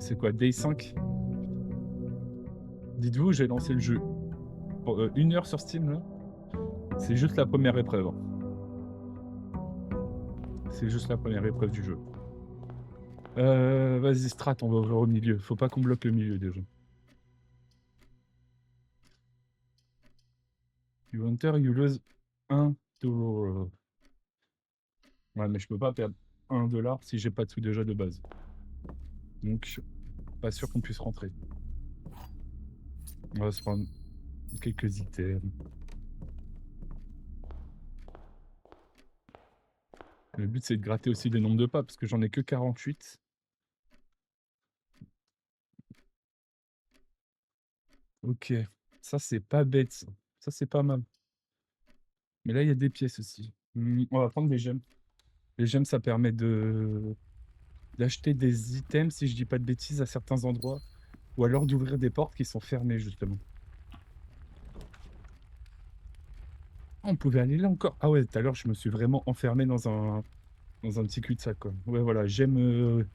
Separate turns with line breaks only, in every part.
C'est quoi, Day 5? Dites-vous, j'ai lancé le jeu pour 1 heure sur Steam, là. C'est juste la première épreuve, hein. C'est juste la première épreuve du jeu. Vas-y, strat, on va ouvrir au milieu. Faut pas qu'on bloque le milieu déjà. You enter, you lose 1 $. Ouais, mais je peux pas perdre 1 $ si j'ai pas de sous déjà de base. Donc, pas sûr qu'on puisse rentrer. On va se prendre quelques items. Le but, c'est de gratter aussi des nombres de pas, parce que j'en ai que 48. Ok, ça, c'est pas bête, ça. Ça, c'est pas mal. Mais là, il y a des pièces aussi. On va prendre des gemmes. Les gemmes, ça permet d'acheter des items, si je dis pas de bêtises, à certains endroits. Ou alors d'ouvrir des portes qui sont fermées, justement. Ah, on pouvait aller là encore. Ah ouais, tout à l'heure, je me suis vraiment enfermé dans un petit cul-de-sac, quoi. Ouais, voilà, j'aime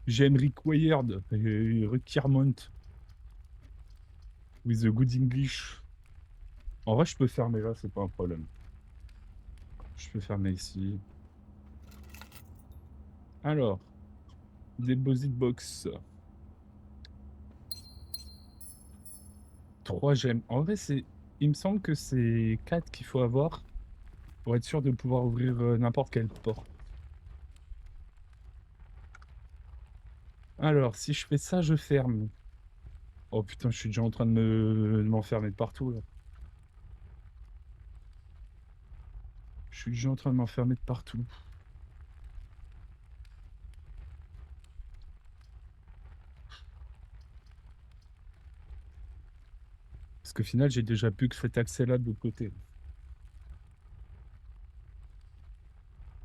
required, requirement, with the good English. En vrai, je peux fermer là, c'est pas un problème. Je peux fermer ici. Alors, deposit box. 3 gemmes. En vrai, il me semble que c'est 4 qu'il faut avoir pour être sûr de pouvoir ouvrir n'importe quelle porte. Alors, si je fais ça, je ferme. Oh putain, je suis déjà en train de m'enfermer de partout là. Je suis déjà en train de m'enfermer de partout. Parce qu'au final, j'ai déjà plus que cet accès-là de l'autre côté.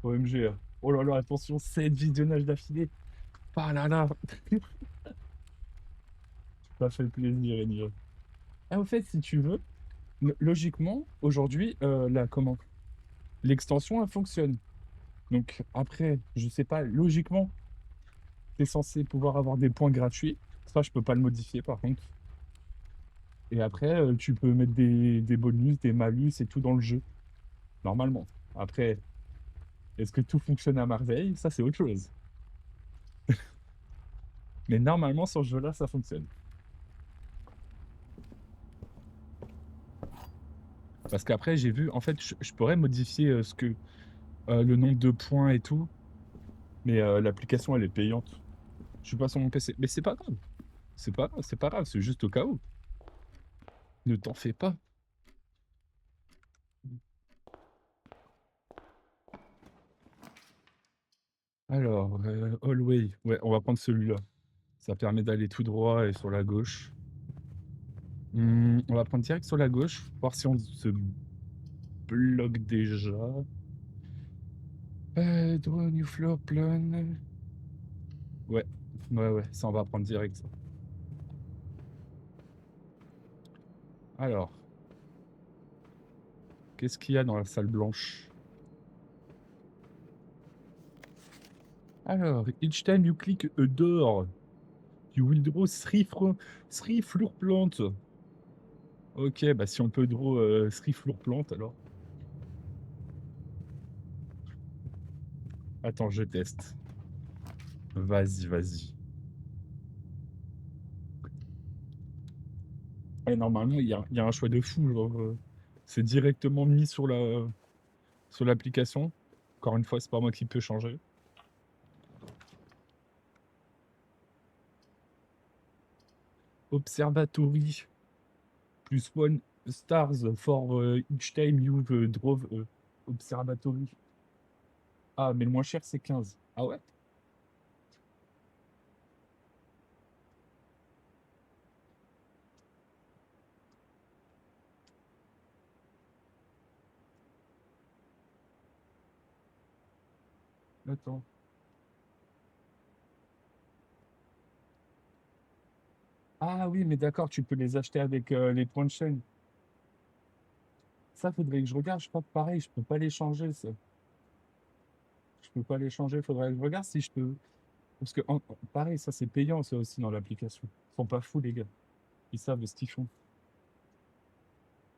OMG. Oh là là, attention, 7 visionnages d'affilée. Ah là là. Ça fait plaisir, Enya. Ah, au fait, si tu veux, logiquement, aujourd'hui, l'extension, elle fonctionne. Donc après, je sais pas, logiquement, tu es censé pouvoir avoir des points gratuits. Ça, je peux pas le modifier par contre. Et après, tu peux mettre des bonus, des malus et tout dans le jeu, normalement. Après, est-ce que tout fonctionne à merveille? Ça, c'est autre chose. Mais normalement, sur ce jeu-là, ça fonctionne. Parce qu'après, j'ai vu, en fait, je pourrais modifier le nombre de points et tout, mais l'application, elle est payante. Je suis pas sur mon PC. Mais c'est pas grave. C'est pas grave, c'est juste au cas où. Ne t'en fais pas. Alors, Hallway. Ouais, on va prendre celui-là. Ça permet d'aller tout droit et sur la gauche. On va prendre direct sur la gauche, voir si on se bloque déjà. Draw a new floor plan. Ouais, ouais, ça on va prendre direct, ça. Alors, qu'est-ce qu'il y a dans la salle blanche? Alors, each time you click a door, you will draw 3 floor plantes. Ok, bah si on peut draw 3 floor plantes, alors. Attends, je teste. Vas-y, vas-y. Et normalement, il y a un choix de fou, genre, c'est directement mis sur l'application. Encore une fois, c'est pas moi qui peux changer. Observatory, plus 1 stars for each time you've drove observatory. Ah, mais le moins cher, c'est 15. Ah ouais? Attends. Ah oui, mais d'accord, tu peux les acheter avec les points de chaîne. Ça, faudrait que je regarde. Je crois que pareil, je peux pas les changer, ça. Je peux pas les changer. Faudrait que je regarde si je peux. Parce que pareil, ça c'est payant ça aussi dans l'application. Ils sont pas fous les gars. Ils savent ce qu'ils font.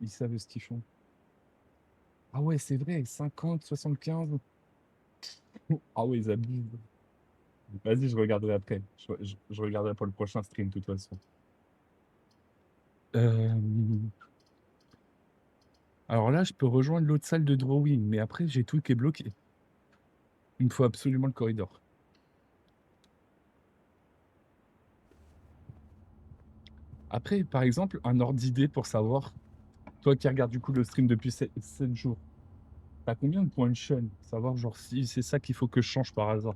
Ils savent ce qu'ils font. Ah ouais, c'est vrai, 50, 75. Ah ouais, ils abusent. Vas-y, je regarderai après. Je regarderai pour le prochain stream de toute façon. Euh, Alors là, je peux rejoindre l'autre salle de drawing, mais après, j'ai tout qui est bloqué. Il me faut absolument le corridor. Après, par exemple, un ordre d'idée pour savoir, toi qui regardes du coup le stream depuis 7 jours, t'as combien de points de chaîne? Savoir genre si c'est ça qu'il faut que je change par hasard.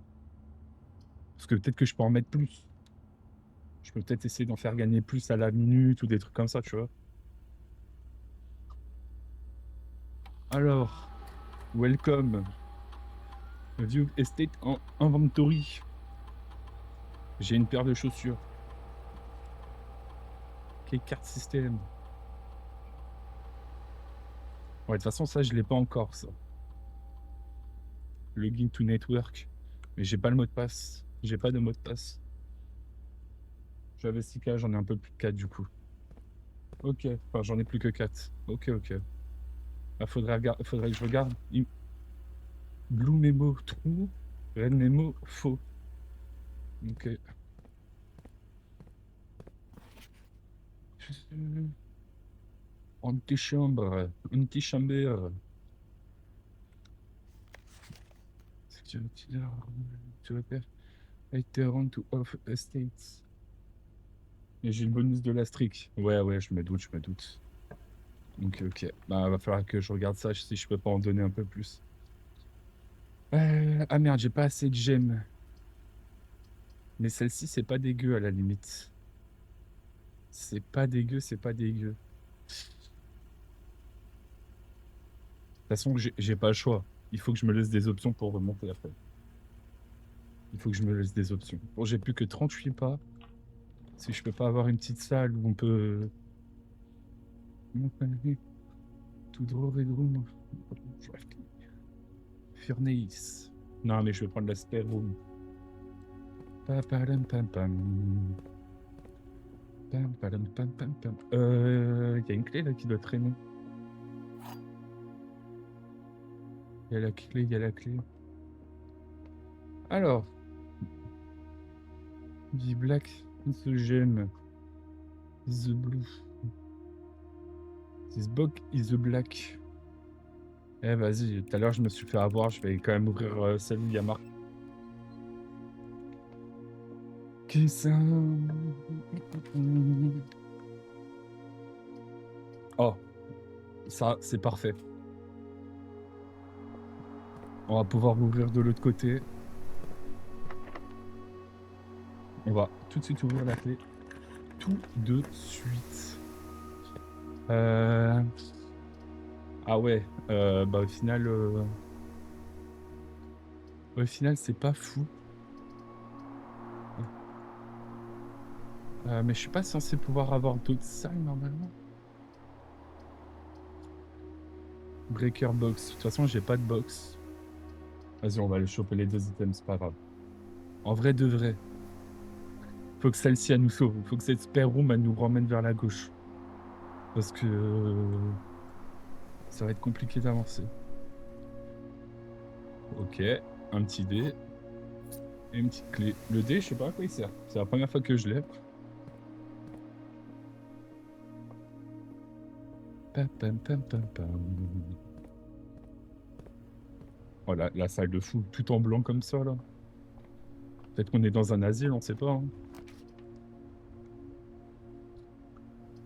Parce que peut-être que je peux en mettre plus. Je peux peut-être essayer d'en faire gagner plus à la minute ou des trucs comme ça, tu vois. Alors, welcome. View Estate en inventory. J'ai une paire de chaussures. Ok, carte système. Ouais, de toute façon, ça, je l'ai pas encore, ça. Login to network. Mais j'ai pas le mot de passe. J'ai pas de mot de passe. J'avais 6K, j'en ai un peu plus de 4 du coup. Ok, enfin j'en ai plus que 4. Ok, ok. Ah, faudrait que je regarde. Blue Memo true, Red Memo faux. Ok. Antichambre. Antichambre. Security to repair. Return to off estates. Et j'ai le bonus de la streak. Ouais, ouais, je me doute, je me doute. Ok, ok. Bah, va falloir que je regarde ça si je peux pas en donner un peu plus. Ah merde, j'ai pas assez de gemmes. Mais celle-ci, c'est pas dégueu à la limite. C'est pas dégueu, c'est pas dégueu. De toute façon, j'ai pas le choix. Il faut que je me laisse des options pour remonter après. Il faut que je me laisse des options. Bon, j'ai plus que 38 pas. Si je peux pas avoir une petite salle où on peut... Tout draw, red room. Furnace. Non, mais je vais prendre la spare room. Pam, pam, pam, pam. Pam, pam, pam, pam, pam. Y a une clé là qui doit traîner. Il y a la clé, il y a la clé. Alors, the black, the gem, the blue. This box is the black. Eh, vas-y, tout à l'heure, je me suis fait avoir. Je vais quand même ouvrir celle où il y a marqué. Que ça. Oh, ça, c'est parfait. On va pouvoir l'ouvrir de l'autre côté. On va tout de suite ouvrir la clé. Tout de suite. Ah ouais, bah au final, c'est pas fou. Mais je suis pas censé pouvoir avoir d'autres salles normalement. Breaker box. De toute façon, j'ai pas de box. Vas-y, on va aller choper les deux items, c'est pas grave. En vrai de vrai. Faut que celle-ci, elle nous sauve. Faut que cette spare room, elle nous ramène vers la gauche. Parce que ça va être compliqué d'avancer. Ok, un petit dé. Et une petite clé. Le dé, je sais pas à quoi il sert. C'est la première fois que je l'ai. Pam, pam, pam, pam, pam. Oh, la salle de fou, tout en blanc comme ça, là. Peut-être qu'on est dans un asile, on sait pas. Hein.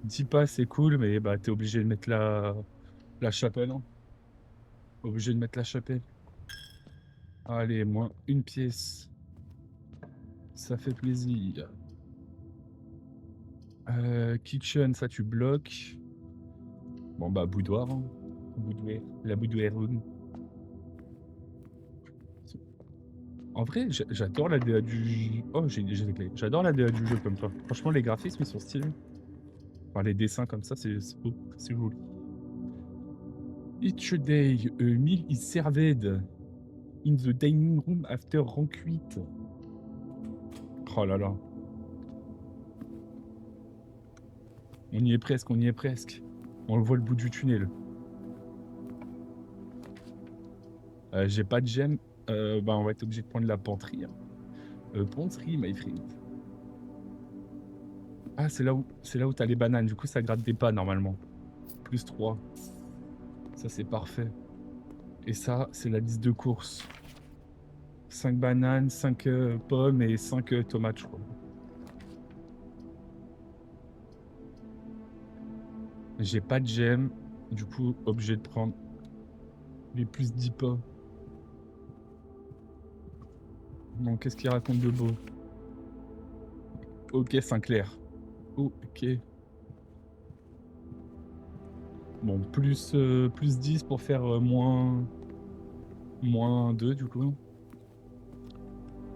10 pas, c'est cool, mais bah, t'es obligé de mettre la chapelle. Hein. Obligé de mettre la chapelle. Allez, moins une pièce. Ça fait plaisir. Kitchen, ça tu bloques. Bon bah boudoir. Hein. Boudoir. La boudoir room. En vrai, j'adore la DA du jeu. Oh, j'ai des clés. J'adore la DA du jeu comme ça. Franchement, les graphismes, ils sont stylés. Enfin, les dessins comme ça, c'est beau. C'est joli. Each day, a meal is served in the dining room after rank 8. Oh là là. On y est presque, on y est presque. On le voit le bout du tunnel. J'ai pas de gemme. Bah, on va être obligé de prendre la panterie. Ponterie, my friend. Ah, c'est là où t'as les bananes. Du coup, ça gratte des pas normalement. Plus 3. Ça, c'est parfait. Et ça, c'est la liste de courses. 5 bananes, 5 pommes et 5 tomates, je crois. J'ai pas de gemme. Du coup, obligé de prendre les plus 10 pas. Donc, qu'est-ce qu'il raconte de beau? Ok, Sinclair. Ok. Bon, plus 10 pour faire moins 2 du coup.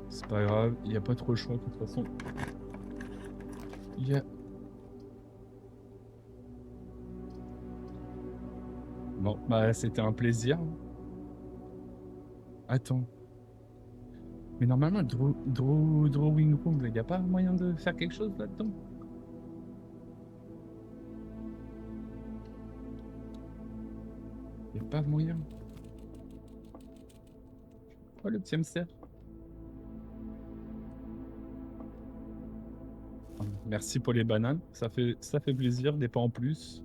C'est pas grave, il n'y a pas trop le choix de toute façon. Il y a... Bon, bah c'était un plaisir. Attends. Mais normalement, Drawing Room, il n'y a pas moyen de faire quelque chose là-dedans? Il n'y a pas moyen. Oh, le petit hamster. Merci pour les bananes, ça fait plaisir, des pas en plus.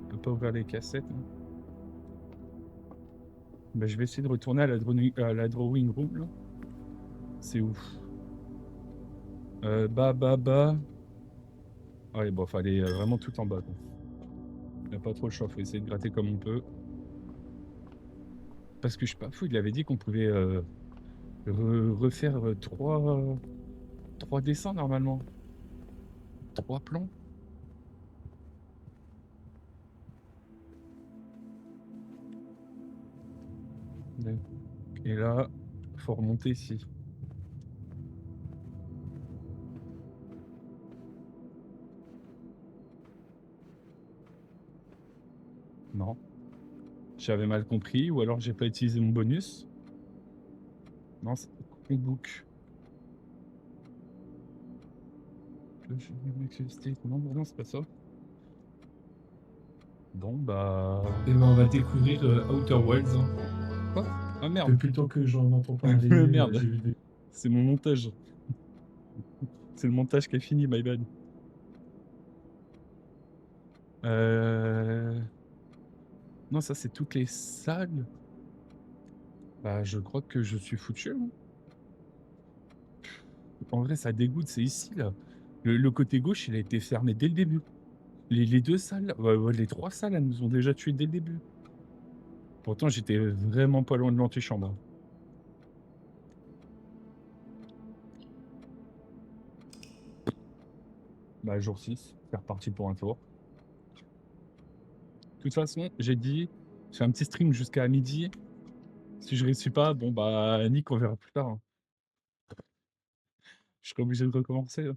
On peut pas ouvrir les cassettes. Hein. Bah, je vais essayer de retourner à la drawing room là. C'est ouf. Bas. Ouais, bon, fallait vraiment tout en bas. Quoi. Il n'y a pas trop le choix, faut essayer de gratter comme on peut. Parce que je suis pas fou, il avait dit qu'on pouvait refaire 3 dessins normalement. 3 plans. Et là, faut remonter ici. Non. J'avais mal compris, ou alors j'ai pas utilisé mon bonus. Non, c'est book. Non, c'est pas ça. Bon, bah...
Et ben on va découvrir Outer Worlds. Hein.
Quoi? Ah merde.
Depuis le temps que j'en entends parler,
Merde.
j'ai vu des...
C'est mon montage. C'est le montage qui est fini, my bad. Non, ça c'est toutes les salles. Bah, je crois que je suis foutu. Hein. En vrai, ça dégoûte, c'est ici, là. Le côté gauche, il a été fermé dès le début. Les 2 salles, les 3 salles, elles nous ont déjà tués dès le début. Pourtant, j'étais vraiment pas loin de l'antichambre. Bah, jour 6, c'est reparti pour un tour. De toute façon, j'ai dit, je fais un petit stream jusqu'à midi. Si je réussis pas, bon, bah, Nick, on verra plus tard. Hein. Je serai obligé de recommencer. Hein.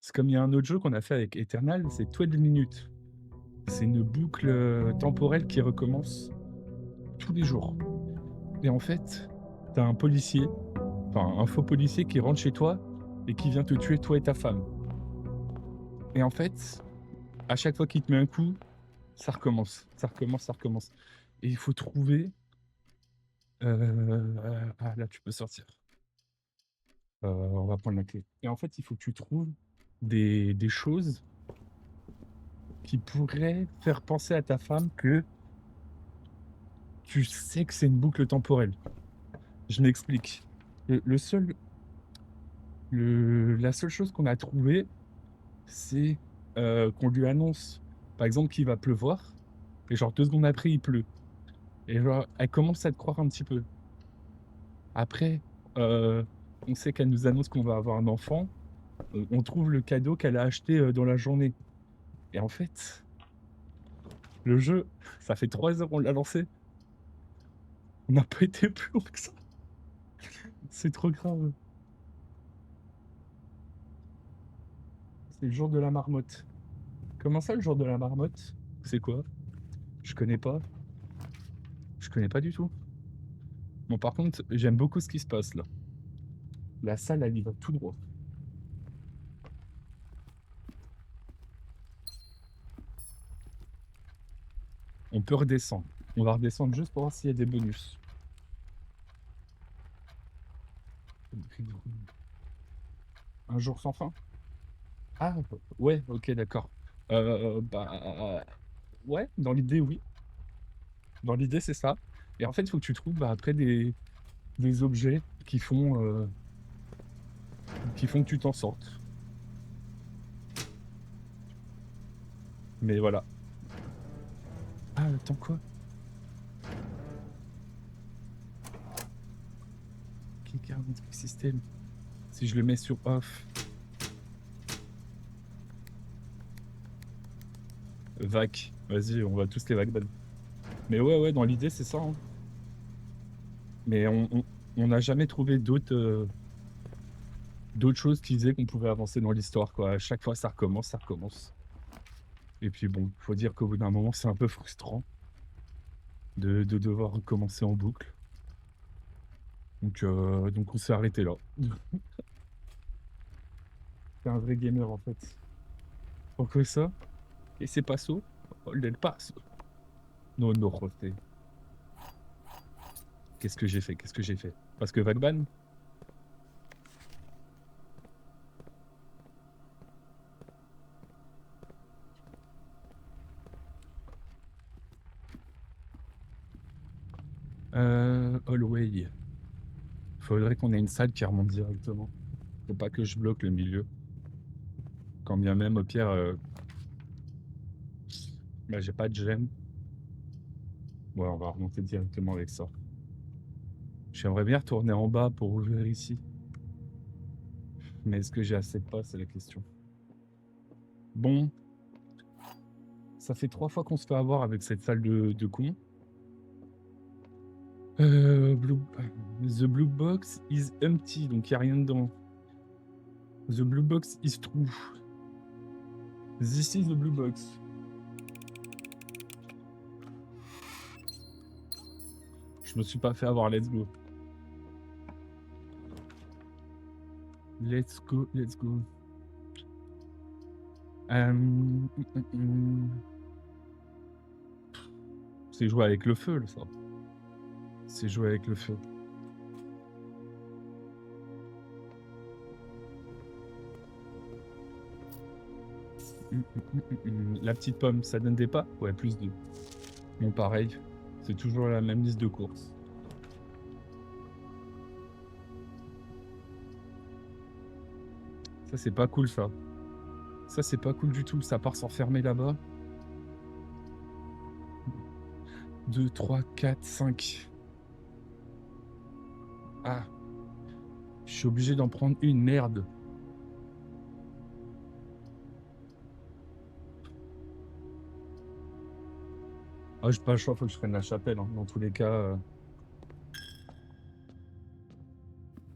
C'est comme il y a un autre jeu qu'on a fait avec Eternal, c'est 12 minutes. C'est une boucle temporelle qui recommence tous les jours. Et en fait, t'as un policier, enfin un faux policier qui rentre chez toi et qui vient te tuer toi et ta femme. Et en fait, à chaque fois qu'il te met un coup, ça recommence. Et il faut trouver... Ah là, tu peux sortir. On va prendre la clé. Et en fait, il faut que tu trouves des choses qui pourraient faire penser à ta femme que tu sais que c'est une boucle temporelle. Je m'explique. La seule chose qu'on a trouvée, c'est qu'on lui annonce, par exemple, qu'il va pleuvoir, et genre 2 secondes après, il pleut. Et genre, elle commence à te croire un petit peu. Après, on sait qu'elle nous annonce qu'on va avoir un enfant, on trouve le cadeau qu'elle a acheté dans la journée. Et en fait, le jeu, ça fait 3 heures qu'on l'a lancé. On n'a pas été plus loin que ça. C'est trop grave. C'est le jour de la marmotte. Comment ça, le jour de la marmotte? C'est quoi? Je connais pas. Je connais pas du tout. Bon, par contre, j'aime beaucoup ce qui se passe là. La salle, elle y va tout droit. On peut redescendre. On va redescendre juste pour voir s'il y a des bonus. Un jour sans fin? Ah, ouais, ok, d'accord. Bah, ouais, dans l'idée, oui. Dans l'idée, c'est ça. Et en fait, il faut que tu trouves bah, après des objets qui font que tu t'en sortes. Mais voilà. Ah, attends, quoi? Keycard système. Si je le mets sur off. Vac. Vas-y, on va tous les vac ban. Mais ouais, dans l'idée, c'est ça. Hein. Mais on n'a jamais trouvé d'autres choses qui disaient qu'on pouvait avancer dans l'histoire, quoi. À chaque fois, ça recommence, ça recommence. Et puis bon, faut dire qu'au bout d'un moment, c'est un peu frustrant de devoir recommencer en boucle. Donc on s'est arrêté là. C'est un vrai gamer, en fait. Pourquoi ça? Et c'est pas ça? Oh, del paso. Non, non, José. Qu'est-ce que j'ai fait? Qu'est-ce que j'ai fait? Parce que Vagban? Hallway. Faudrait qu'on ait une salle qui remonte directement. Faut pas que je bloque le milieu. Quand bien même, au pire, bah, j'ai pas de gemme. Ouais, on va remonter directement avec ça. J'aimerais bien retourner en bas pour ouvrir ici. Mais est-ce que j'ai assez de pas, c'est la question. Bon. Ça fait 3 fois qu'on se fait avoir avec cette salle de con. The blue box is empty, donc il n'y a rien dedans. The blue box is true. This is the blue box. Je me suis pas fait avoir, let's go. Let's go, let's go. C'est jouer avec le feu, ça. C'est jouer avec le feu. La petite pomme, ça donne des pas? Ouais, plus de. Bon, pareil. C'est toujours la même liste de courses. Ça, c'est pas cool, ça. Ça, c'est pas cool du tout. Ça part s'enfermer là-bas. 2, 3, 4, 5. Ah. Je suis obligé d'en prendre une, merde. Ah, j'ai pas le choix, faut que je prenne la chapelle. Hein. Dans tous les cas.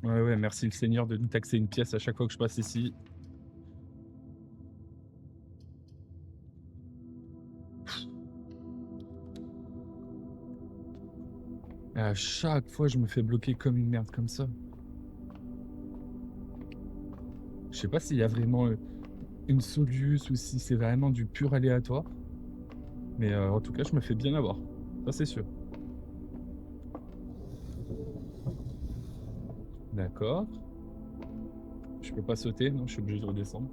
Ouais, merci le Seigneur de nous taxer une pièce à chaque fois que je passe ici. Et à chaque fois, je me fais bloquer comme une merde comme ça. Je sais pas s'il y a vraiment une soluce ou si c'est vraiment du pur aléatoire. Mais en tout cas, je me fais bien avoir. Ça, c'est sûr. D'accord. Je peux pas sauter, non, je suis obligé de redescendre.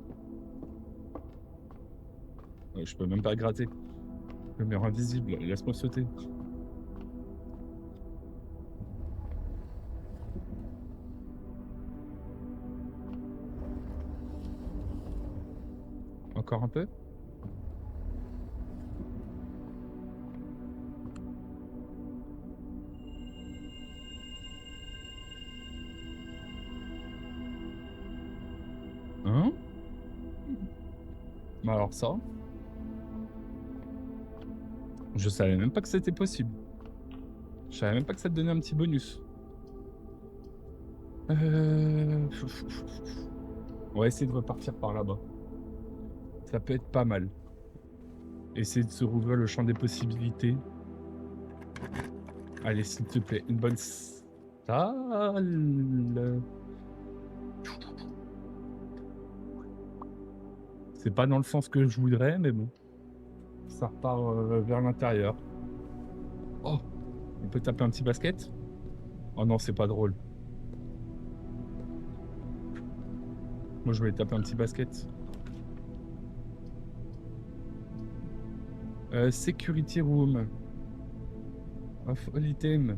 Ouais, je peux même pas gratter. Le mur invisible, laisse-moi sauter. Encore un peu? Hein? Bah alors ça, je savais même pas que c'était possible. Je savais même pas que ça te donnait un petit bonus. On va essayer de repartir par là-bas. Ça peut être pas mal. Essayer de se rouvrir le champ des possibilités. Allez, s'il te plaît, une bonne salle. C'est pas dans le sens que je voudrais, mais bon. Ça repart vers l'intérieur. Oh, on peut taper un petit basket? Oh non, c'est pas drôle. Moi, je voulais taper un petit basket. Security room. Of all item.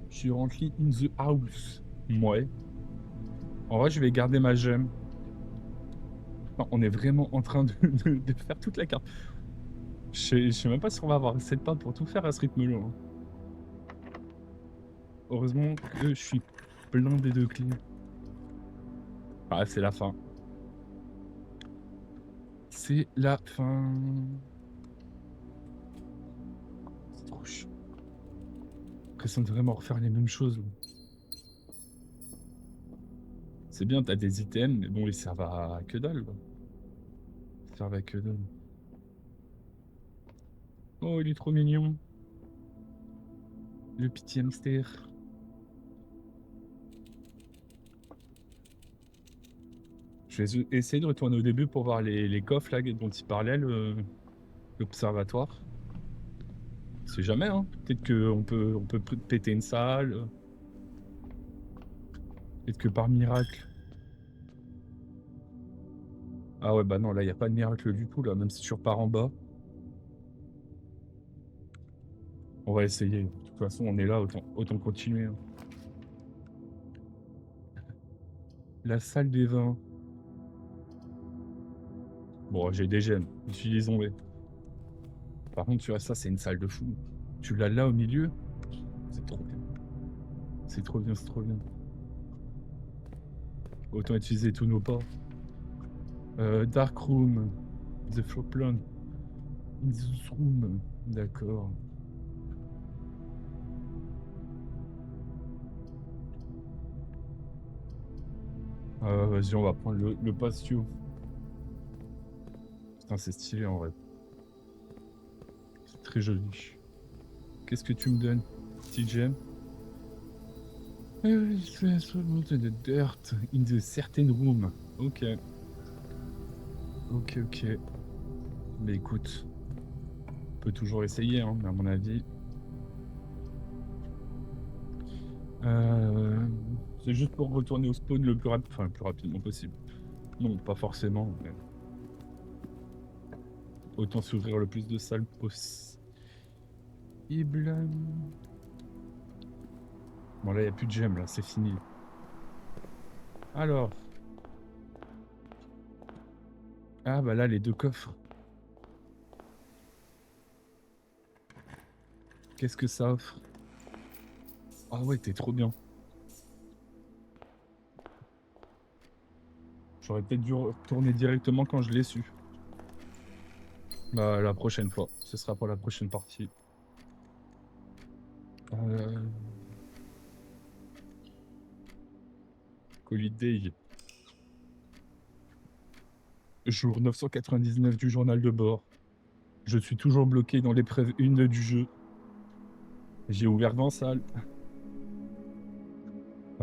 Currently in the house. Ouais. En vrai, je vais garder ma gemme. Non, on est vraiment en train de faire toute la carte. Je sais même pas si on va avoir cette pas pour tout faire à ce rythme-là, hein. Heureusement que je suis blindé de clés. Ah, c'est la fin. C'est la fin. C'est trop chiant. L'impression de vraiment refaire les mêmes choses. C'est bien, t'as des items, mais bon, ils servent à que dalle, quoi. Ils servent à que dalle. Oh, il est trop mignon. Le petit hamster. Je vais essayer de retourner au début pour voir les coffres là dont il parlait, l'observatoire. C'est jamais, hein. Peut-être qu'on peut péter une salle. Peut-être que par miracle. Ah ouais, bah non, là, il n'y a pas de miracle du tout, là, même si tu repars en bas. On va essayer. De toute façon, on est là, autant continuer, hein. La salle des vins. Bon, j'ai des gemmes. Utilisons-les. Par contre, tu vois, ça, c'est une salle de fou. Tu l'as là au milieu. C'est trop bien. C'est trop bien, c'est trop bien. Autant utiliser tous nos pas. Dark room. The floor plan. In this room. D'accord. Vas-y, on va prendre le patio. Putain, c'est stylé en vrai. C'est très joli. Qu'est-ce que tu me donnes, petit gem? The dirt in the certain room. Ok. Ok, ok. Mais écoute, on peut toujours essayer, hein, à mon avis. C'est juste pour retourner au spawn le plus rapidement possible. Non, pas forcément, mais autant s'ouvrir le plus de salles possible. Bon, là, il n'y a plus de gemmes, là, c'est fini. Alors. Ah, bah là, les deux coffres. Qu'est-ce que ça offre? Ah ouais, t'es trop bien. J'aurais peut-être dû retourner directement quand je l'ai su. Bah, la prochaine fois. Ce sera pour la prochaine partie. Holiday. Jour 999 du journal de bord. Je suis toujours bloqué dans l'épreuve 1 du jeu. J'ai ouvert 20 salles.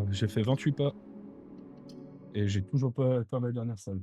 J'ai fait 28 pas. Et j'ai toujours pas atteint la dernière salle.